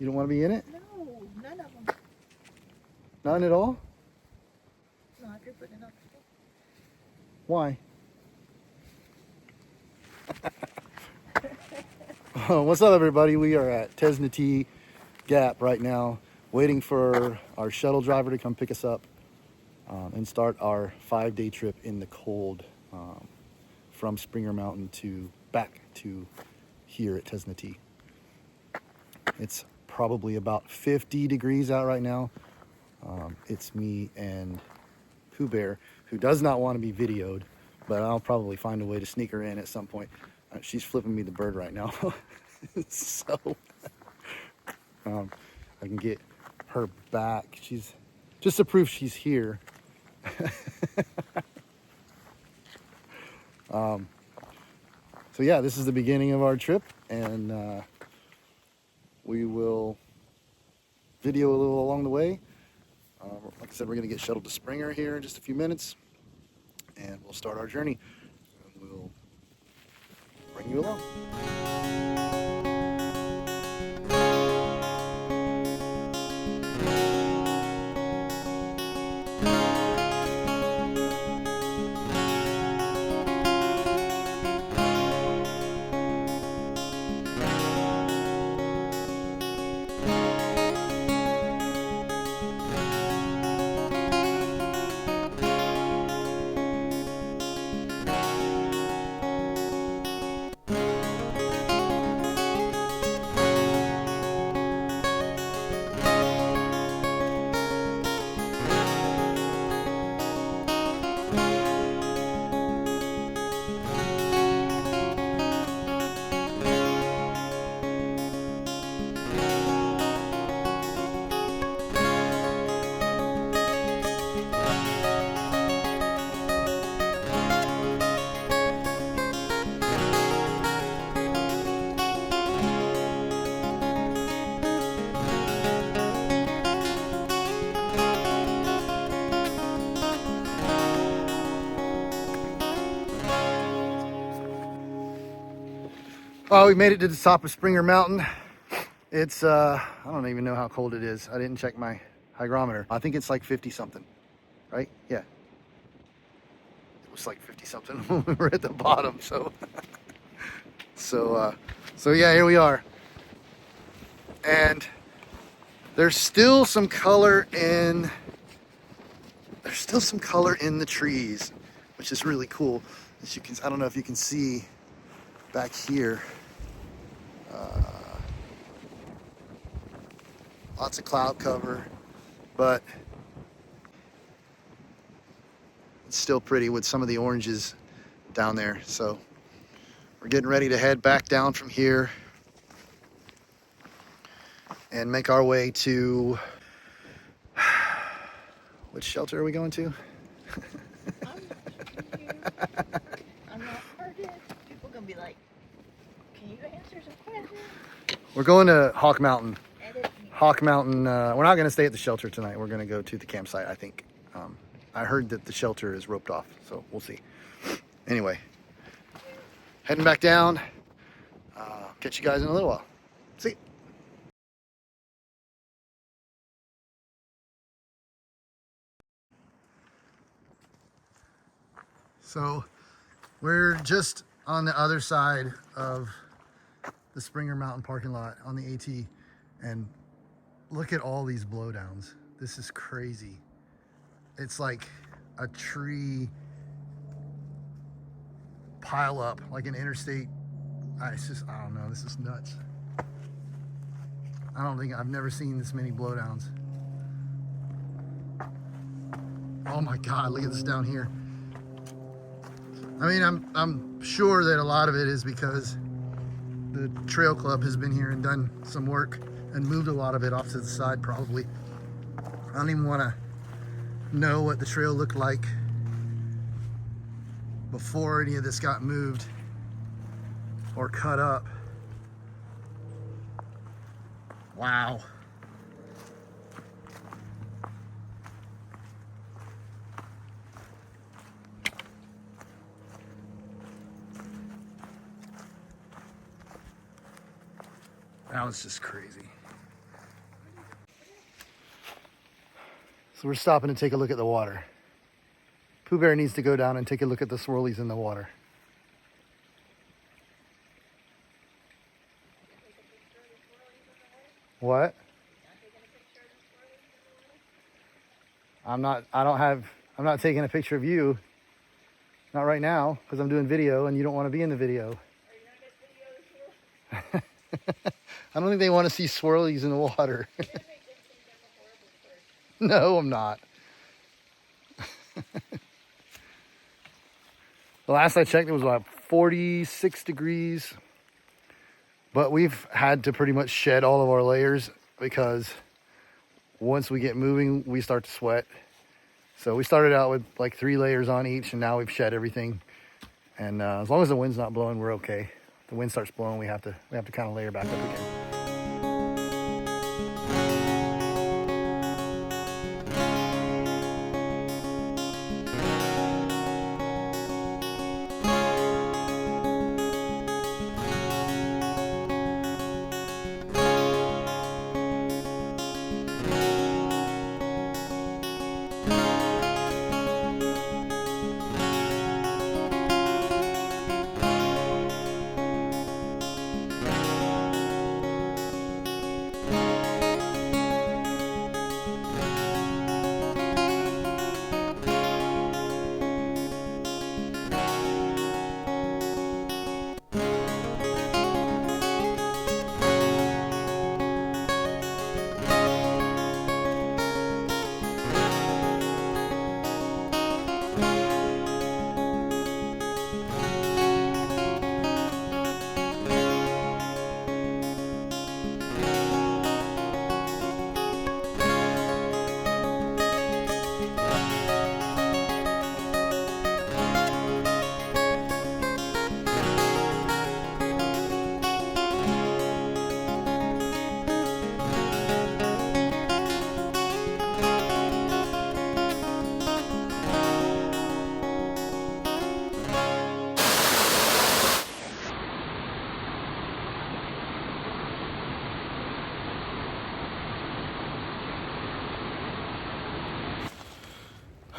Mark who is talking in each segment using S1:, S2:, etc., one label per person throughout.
S1: You don't want to be in it?
S2: No, none of them.
S1: None at all?
S2: No, if you're putting enough.
S1: Why? What's up, everybody? We are at Gooch Gap right now, waiting for our shuttle driver to come pick us up and start our 5-day trip in the cold from Springer Mountain to back to here at Gooch. It's probably about 50 degrees out right now. It's me and PooBear, who does not want to be videoed, but I'll probably find a way to sneak her in at some point. She's flipping me the bird right now. So I can get her back. She's just to prove she's here. So yeah, this is the beginning of our trip, and we will video a little along the way. Like I said, we're going to get shuttled to Springer here in just a few minutes, and we'll start our journey, and we'll bring you along. Oh, we made it to the top of Springer Mountain. It's, I don't even know how cold it is. I didn't check my hygrometer. I think it's like 50 something, right? Yeah. It was like 50 something when we were at the bottom, so. So yeah, here we are. And there's still some color in, the trees, which is really cool. As you can, I don't know if you can see back here. Lots of cloud cover, but it's still pretty with some of the oranges down there. So we're getting ready to head back down from here and make our way to, which shelter are we going to?
S2: I'm not target. People gonna be like, can you answer some questions?
S1: We're going to Hawk Mountain.
S2: Edit me.
S1: Hawk Mountain, we're not going to stay at the shelter tonight. We're going to go to the campsite, I think. I heard that the shelter is roped off, so we'll see. Anyway, heading back down. Catch you guys in a little while. See. So we're just on the other side of the Springer Mountain parking lot on the AT, and look at all these blowdowns. This is crazy. It's like a tree pile up, like an interstate. It's just, I don't know, this is nuts. I've never seen this many blowdowns. Oh my God, look at this down here. I mean, I'm sure that a lot of it is because the trail club has been here and done some work and moved a lot of it off to the side, probably. I don't even want to know what the trail looked like before any of this got moved or cut up. Wow. That was just crazy. So we're stopping to take a look at the water. PooBear needs to go down and take a look at the swirlies in the water. What? I'm not taking a picture of you. Not right now, because I'm doing video and you don't want to be in the video. I don't think they want to see swirlies in the water. No, I'm not. The last I checked, it was about 46 degrees. But we've had to pretty much shed all of our layers because once we get moving, we start to sweat. So we started out with like 3 layers on each, and now we've shed everything. And as long as the wind's not blowing, we're okay. If the wind starts blowing, we have to kind of layer back up again.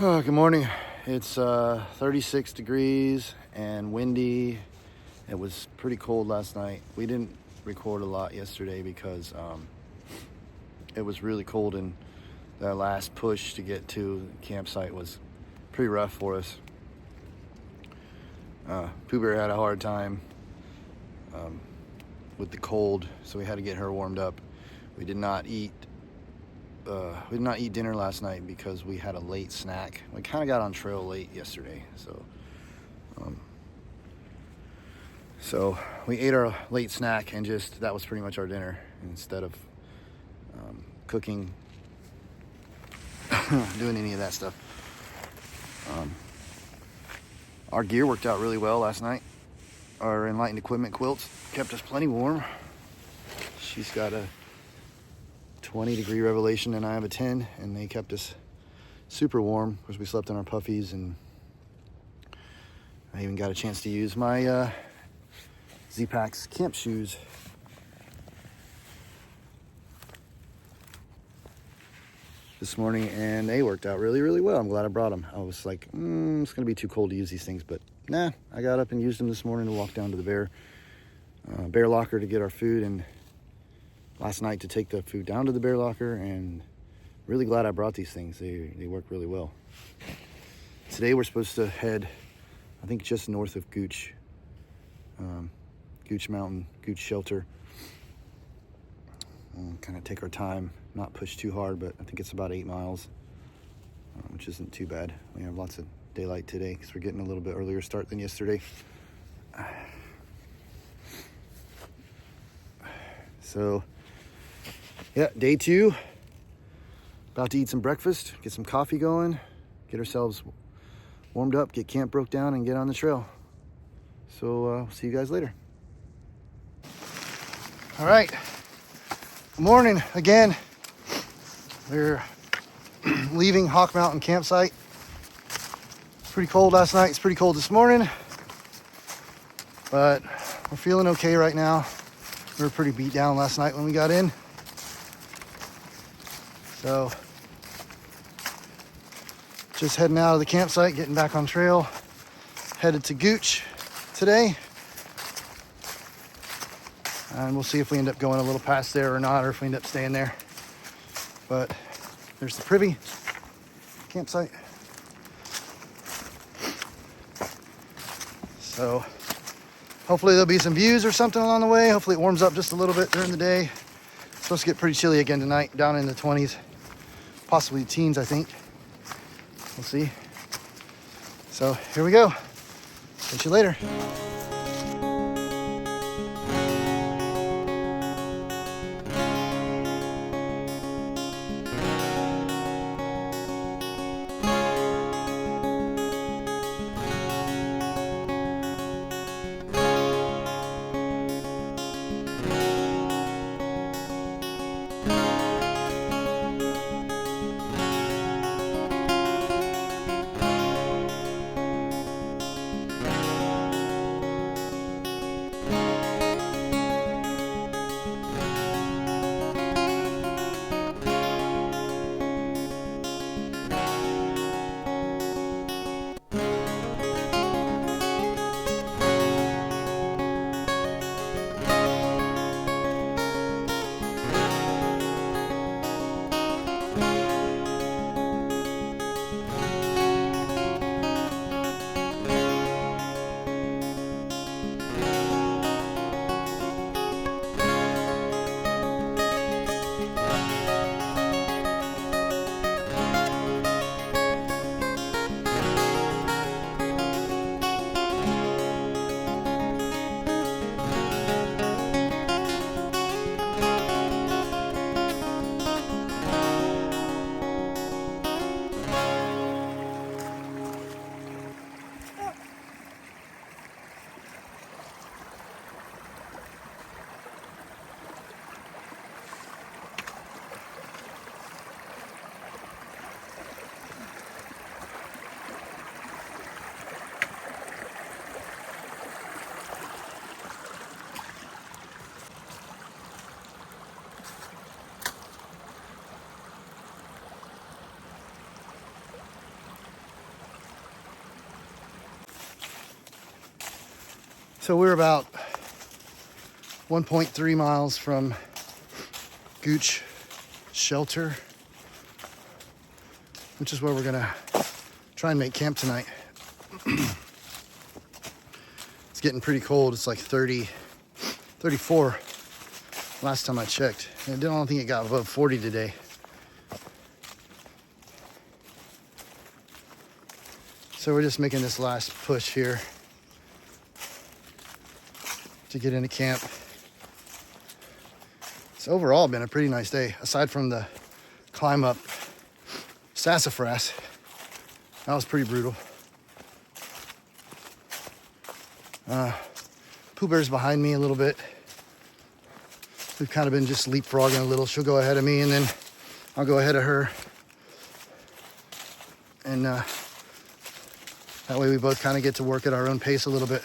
S1: Oh, good morning. It's 36 degrees and windy. It was pretty cold last night. We didn't record a lot yesterday because it was really cold, and that last push to get to the campsite was pretty rough for us. PooBear had a hard time with the cold, so we had to get her warmed up. We did not eat dinner last night because we had a late snack. We kind of got on trail late yesterday, so we ate our late snack, and that was pretty much our dinner instead of cooking, doing any of that stuff. Our gear worked out really well last night. Our Enlightened Equipment quilts kept us plenty warm. She's got a 20-degree Revelation and I have a 10, and they kept us super warm because we slept in our puffies, and I even got a chance to use my Z-Packs camp shoes. This morning, and they worked out really, really well. I'm glad I brought them. I was like, it's gonna be too cold to use these things, but nah, I got up and used them this morning to walk down to the bear locker to get our food, and last night to take the food down to the bear locker, and really glad I brought these things. They work really well. Today we're supposed to head, I think, just north of Gooch Mountain, Gooch Shelter. Kind of take our time, not push too hard, but I think it's about 8 miles, which isn't too bad. We have lots of daylight today because we're getting a little bit earlier start than yesterday. So, yeah, day 2. About to eat some breakfast, get some coffee going, get ourselves warmed up, get camp broke down, and get on the trail. So, see you guys later. All right. Good morning again. We're leaving Hawk Mountain campsite. It's pretty cold last night. It's pretty cold this morning, but we're feeling okay right now. We were pretty beat down last night when we got in. So Just heading out of the campsite, getting back on trail. Headed to Gooch today. And we'll see if we end up going a little past there or not, or if we end up staying there. But there's the privy campsite. So hopefully there'll be some views or something along the way. Hopefully it warms up just a little bit during the day. It's supposed to get pretty chilly again tonight, down in the 20s, possibly teens, I think. We'll see. So here we go. Catch you later. So we're about 1.3 miles from Gooch Shelter, which is where we're gonna try and make camp tonight. It's getting pretty cold. It's like 30, 34 last time I checked. And I don't think it got above 40 today. So we're just making this last push here to get into camp. It's overall been a pretty nice day, aside from the climb up sassafras. That was pretty brutal. PooBear's behind me a little bit. We've kind of been just leapfrogging a little. She'll go ahead of me and then I'll go ahead of her. And that way we both kind of get to work at our own pace a little bit.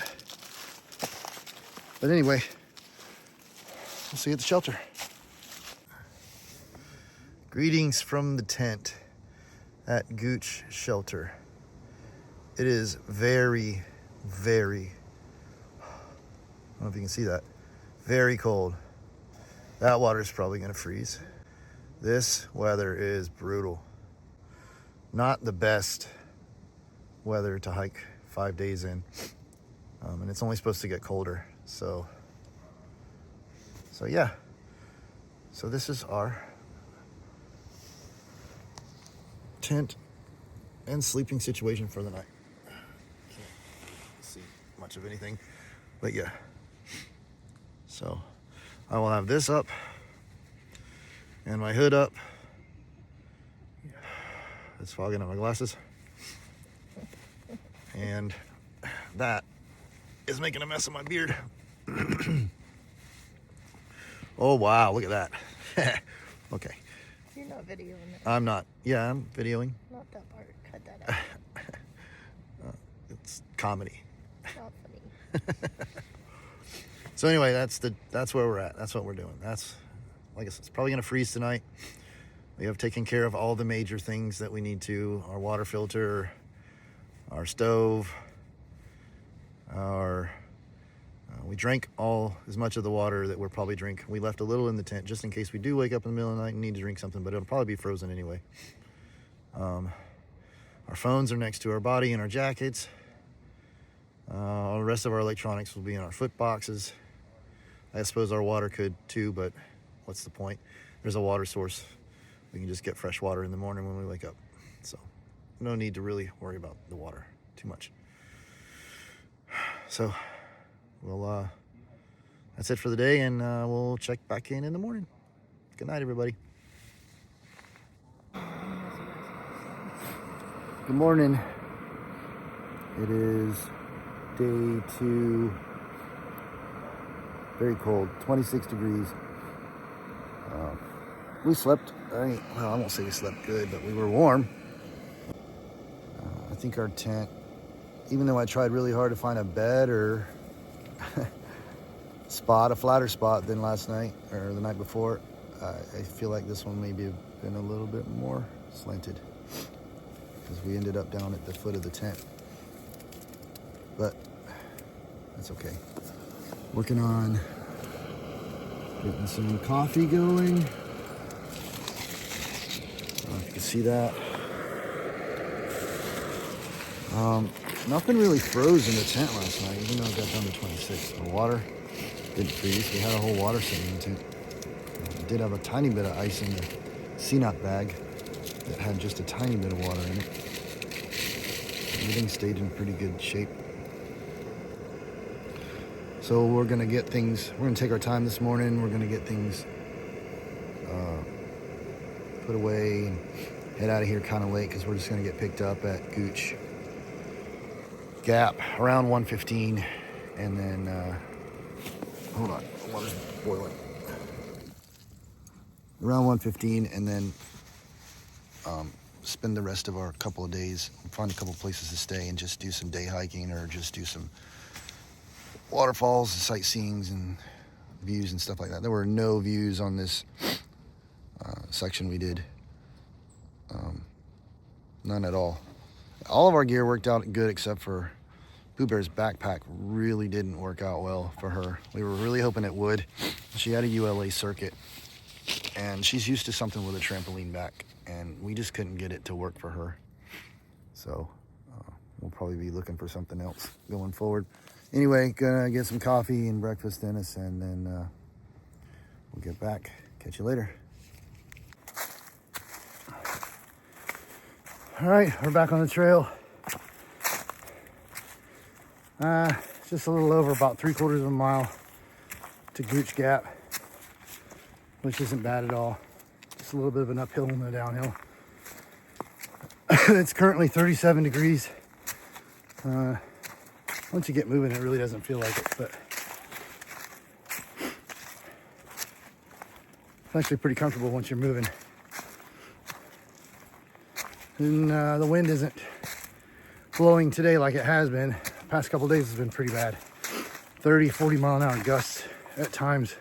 S1: But anyway, we'll see you at the shelter. Greetings from the tent at Gooch Shelter. It is very, very, I don't know if you can see that, very cold. That water is probably gonna freeze. This weather is brutal. Not the best weather to hike 5 days in. And it's only supposed to get colder. So yeah. So this is our tent and sleeping situation for the night. Can't see much of anything, but yeah. So I will have this up and my hood up. It's fogging up my glasses. And that is making a mess of my beard. Oh wow, look at that. Okay.
S2: You're not videoing it.
S1: I'm not. Yeah, I'm videoing.
S2: Not that part. Cut that out.
S1: It's comedy.
S2: Not funny.
S1: So anyway, that's where we're at. That's what we're doing. Like I said, it's probably gonna freeze tonight. We have taken care of all the major things that we need to. Our water filter, our stove, we drank as much of the water that we'll probably drink. We left a little in the tent just in case we do wake up in the middle of the night and need to drink something, but it'll probably be frozen anyway. Our phones are next to our body in our jackets. All the rest of our electronics will be in our foot boxes. I suppose our water could too, but what's the point? There's a water source. We can just get fresh water in the morning when we wake up. So no need to really worry about the water too much. So that's it for the day, and we'll check back in the morning. Good night, everybody. Good morning. It is day 2. Very cold, 26 degrees. We slept, I won't say we slept good, but we were warm. I think our tent, even though I tried really hard to find a better spot, a flatter spot than last night or the night before, I feel like this one maybe have been a little bit more slanted because we ended up down at the foot of the tent. But that's okay. Working on getting some coffee going. I don't know if you can see that. Nothing really froze in the tent last night, even though it got down to 26. The water didn't freeze. We had a whole water sitting in the tent. We did have a tiny bit of ice in the CNOT bag that had just a tiny bit of water in it. Everything stayed in pretty good shape. So we're gonna take our time this morning. We're gonna get things put away and head out of here kind of late because we're just gonna get picked up at Gooch Gap around 1:15, and then hold on, the water's boiling. Around 1:15, and then spend the rest of our couple of days, find a couple places to stay and just do some day hiking or just do some waterfalls and sightseeings and views and stuff like that. There were no views on this section we did. None at all. All of our gear worked out good except for PooBear's backpack really didn't work out well for her. We were really hoping it would. She had a ULA circuit and she's used to something with a trampoline back, and we just couldn't get it to work for her. So we'll probably be looking for something else going forward. Anyway, gonna get some coffee and breakfast, Dennis, and then we'll get back. Catch you later. All right, we're back on the trail. Just a little over about 3/4 of a mile to Gooch Gap, which isn't bad at all. Just a little bit of an uphill and a downhill. It's currently 37 degrees. Once you get moving, it really doesn't feel like it, but it's actually pretty comfortable once you're moving. And the wind isn't blowing today like it has been. The past couple days has been pretty bad. 30, 40 mile an hour gusts at times.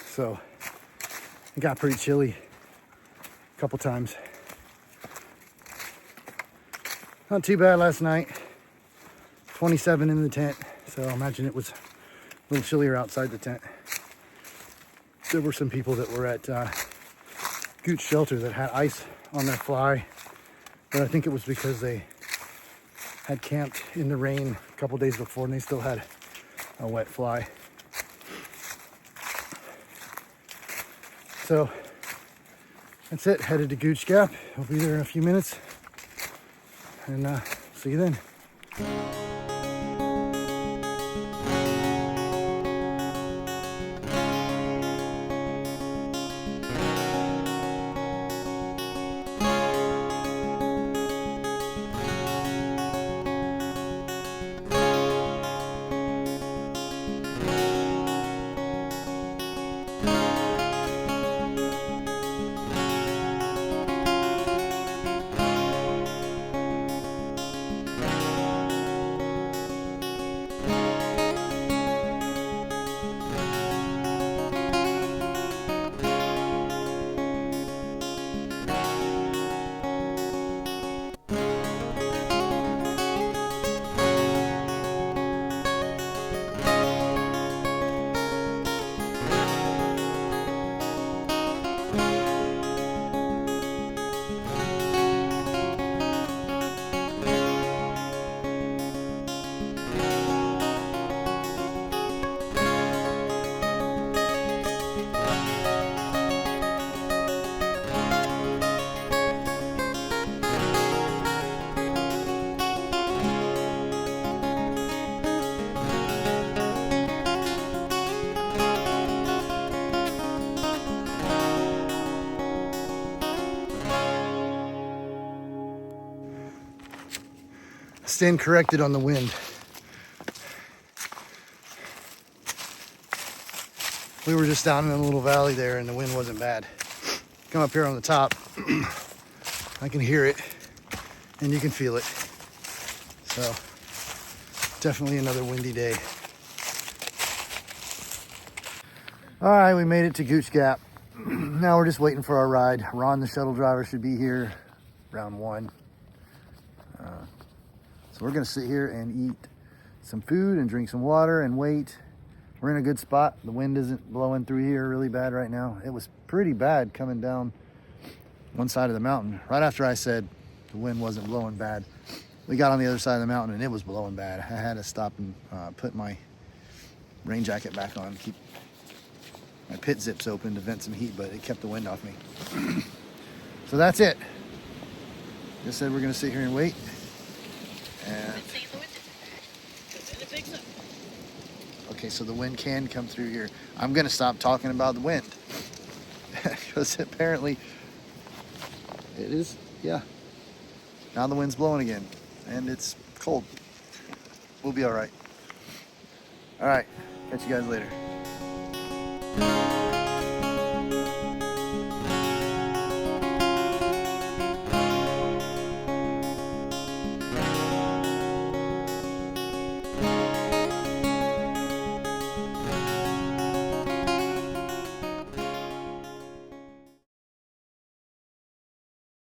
S1: So it got pretty chilly a couple times. Not too bad last night. 27 in the tent, so I imagine it was a little chillier outside the tent. There were some people that were at Gooch Shelter that had ice on their fly, but I think it was because they had camped in the rain a couple days before and they still had a wet fly. So that's it, headed to Gooch Gap. I'll be there in a few minutes, and see you then. stand corrected on the wind. We were just down in a little valley there and the wind wasn't bad. Come up here on the top, I can hear it and you can feel it. So definitely another windy day. All right, we made it to Gooch Gap. Now we're just waiting for our ride. Ron, the shuttle driver, should be here around 1. So we're gonna sit here and eat some food and drink some water and wait. We're in a good spot. The wind isn't blowing through here really bad right now. It was pretty bad coming down one side of the mountain. Right after I said the wind wasn't blowing bad, we got on the other side of the mountain and it was blowing bad. I had to stop and put my rain jacket back on, keep my pit zips open to vent some heat, but it kept the wind off me. So that's it. Just said we're gonna sit here and wait. And okay, so the wind can come through here. I'm gonna stop talking about the wind because apparently it is, yeah. Now the wind's blowing again and it's cold. We'll be all right. All right, catch you guys later.